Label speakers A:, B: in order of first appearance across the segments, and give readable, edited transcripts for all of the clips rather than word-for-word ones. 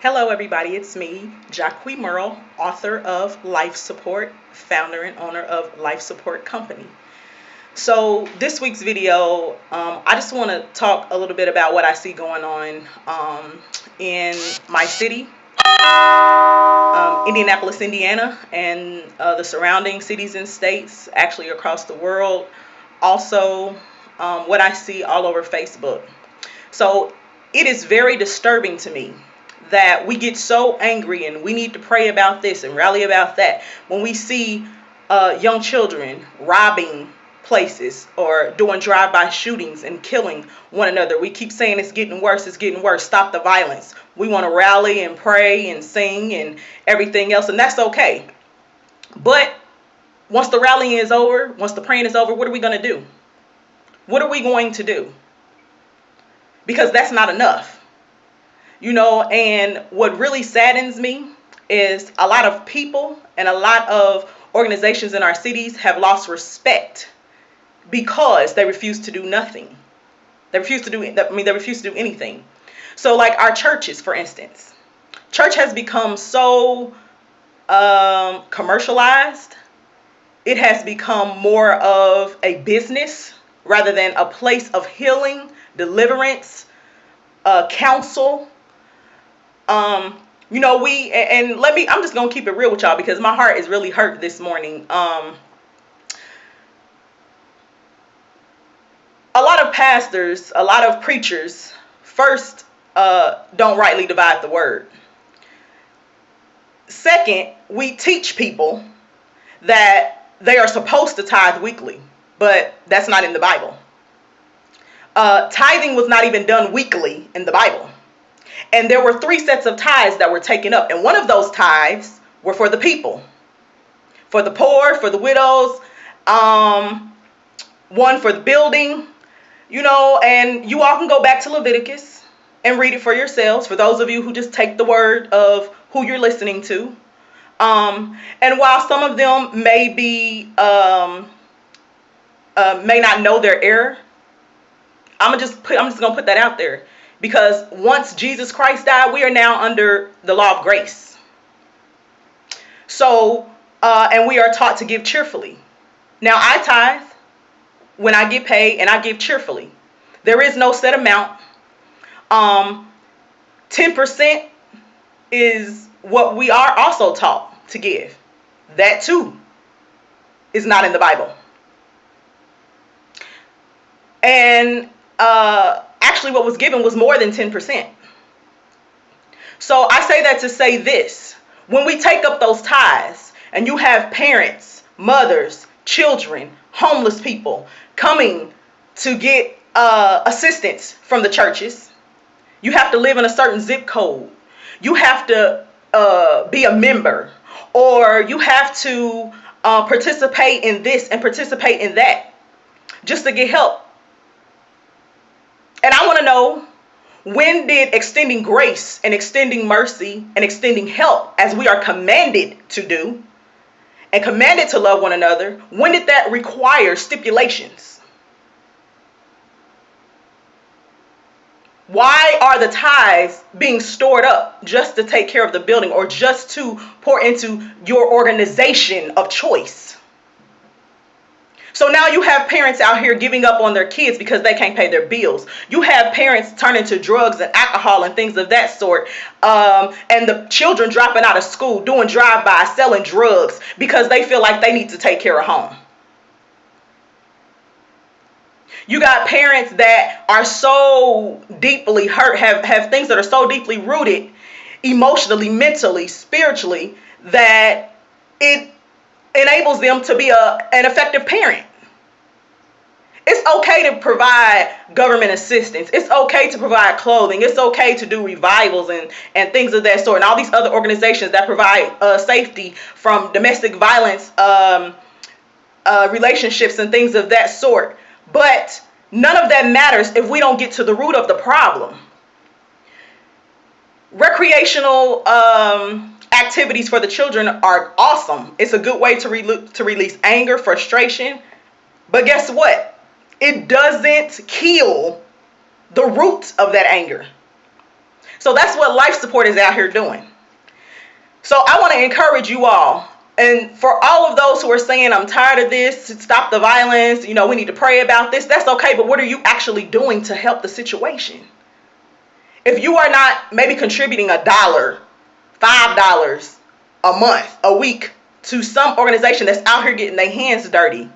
A: Hello, everybody. It's me, Jacque Merle, author of Life Support, founder and owner of Life Support Company. So, this week's video, I just want to talk a little bit about what I see going on in my city, Indianapolis, Indiana, and the surrounding cities and states, actually across the world. Also, what I see all over Facebook. So, it is very disturbing to me that we get so angry and we need to pray about this and rally about that when we see young children robbing places or doing drive-by shootings and killing one another. We keep saying it's getting worse, stop the violence. We want to rally and pray and sing and everything else, and that's okay. But once the rallying is over, once the praying is over, what are we going to do? What are we going to do? Because that's not enough. And what really saddens me is a lot of people and a lot of organizations in our cities have lost respect because they refuse to do nothing. They refuse to do anything. So like our churches, for instance, church has become so commercialized. It has become more of a business rather than a place of healing, deliverance, counsel. I'm just gonna keep it real with y'all because my heart is really hurt this morning. A lot of pastors, a lot of preachers, first, don't rightly divide the word. Second, we teach people that they are supposed to tithe weekly, but that's not in the Bible. Tithing was not even done weekly in the Bible. And there were 3 sets of tithes that were taken up. And one of those tithes were for the people, for the poor, for the widows, one for the building, and you all can go back to Leviticus and read it for yourselves, for those of you who just take the word of who you're listening to. And while some of them may not know their error, I'm just gonna put that out there. Because once Jesus Christ died, we are now under the law of grace. So, and we are taught to give cheerfully. Now, I tithe when I get paid, and I give cheerfully. There is no set amount. 10% is what we are also taught to give. That too is not in the Bible. And actually what was given was more than 10%. So I say that to say this: when we take up those tithes and you have parents, mothers, children, homeless people coming to get assistance from the churches, you have to live in a certain zip code. You have to be a member, or you have to participate in this and participate in that just to get help. And I want to know, when did extending grace and extending mercy and extending help, as we are commanded to do and commanded to love one another, when did that require stipulations? Why are the tithes being stored up just to take care of the building or just to pour into your organization of choice? So now you have parents out here giving up on their kids because they can't pay their bills. You have parents turning to drugs and alcohol and things of that sort. And the children dropping out of school, doing drive-by, selling drugs because they feel like they need to take care of home. You got parents that are so deeply hurt, have things that are so deeply rooted emotionally, mentally, spiritually, that it enables them to be an effective parent. It's okay to provide government assistance. It's okay to provide clothing. It's okay to do revivals and things of that sort, and all these other organizations that provide safety from domestic violence relationships and things of that sort. But none of that matters if we don't get to the root of the problem. Recreational activities for the children are awesome. It's a good way to release anger, frustration. But guess what? It doesn't kill the root of that anger. So that's what life support is out here doing. So I want to encourage you all. And for all of those who are saying, I'm tired of this, stop the violence, we need to pray about this, that's okay. But what are you actually doing to help the situation? If you are not maybe contributing $1, $5 a month, a week to some organization that's out here getting their hands dirty,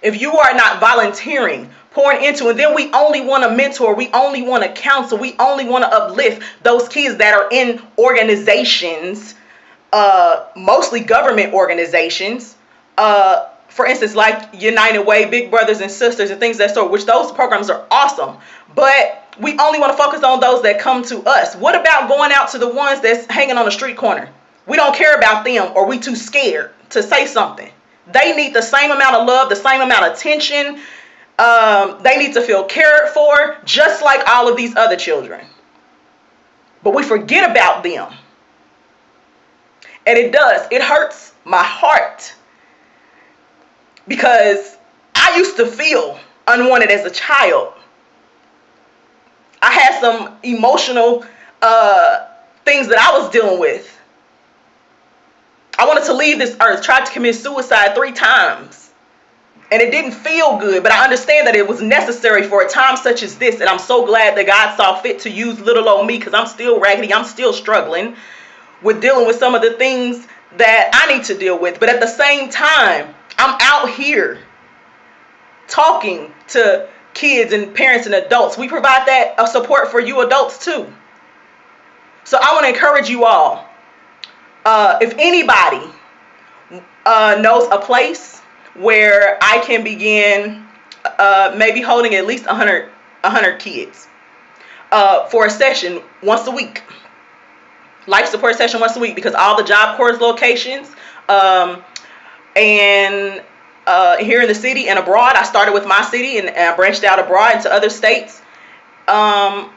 A: if you are not volunteering, pouring into, and then we only want to mentor, we only want to counsel, we only want to uplift those kids that are in organizations, mostly government organizations, for instance, like United Way, Big Brothers and Sisters, and things of that sort, which those programs are awesome. But we only want to focus on those that come to us. What about going out to the ones that's hanging on the street corner? We don't care about them, or we too scared to say something. They need the same amount of love, the same amount of attention. They need to feel cared for, just like all of these other children. But we forget about them. And it hurts my heart, because I used to feel unwanted as a child. I had some emotional things that I was dealing with. I wanted to leave this earth, tried to commit suicide 3 times. And it didn't feel good, but I understand that it was necessary for a time such as this. And I'm so glad that God saw fit to use little old me, because I'm still raggedy. I'm still struggling with dealing with some of the things that I need to deal with. But at the same time, I'm out here talking to kids and parents and adults. We provide that support for you adults too. So I want to encourage you all. If anybody knows a place where I can begin maybe holding at least 100 kids for a session once a week, life support session once a week, because all the Job Corps locations and here in the city and abroad, I started with my city and I branched out abroad into other states, are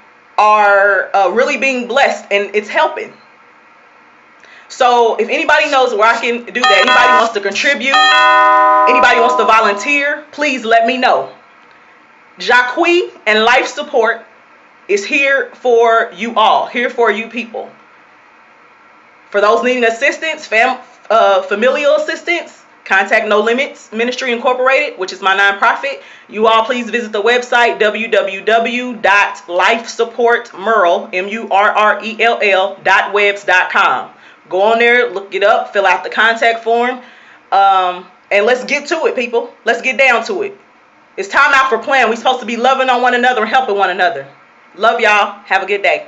A: really being blessed, and it's helping. So if anybody knows where I can do that, anybody wants to contribute, anybody wants to volunteer, please let me know. Jacqui and Life Support is here for you all, here for you people. For those needing assistance, familial assistance, contact No Limits Ministry Incorporated, which is my nonprofit. You all please visit the website www.lifesupportmerrell.webs.com. Go on there, look it up, fill out the contact form, and let's get to it, people. Let's get down to it. It's time out for playing. We're supposed to be loving on one another and helping one another. Love y'all. Have a good day.